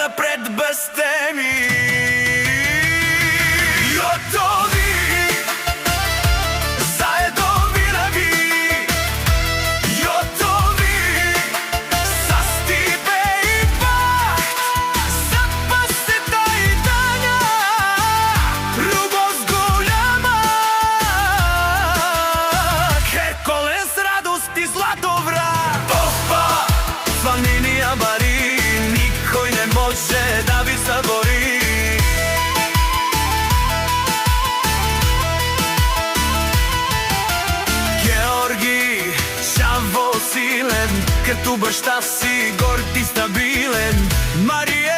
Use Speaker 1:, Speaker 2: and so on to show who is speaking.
Speaker 1: напред без теми. Готови заедно винаги, готоvi sa stipe i pakt, запасите и тања, љубов голема, Херкулес, радост и златоврат. Опа, планини амари, никој не може да ви забори. Силен, като баща си, горд и стабилен. Мария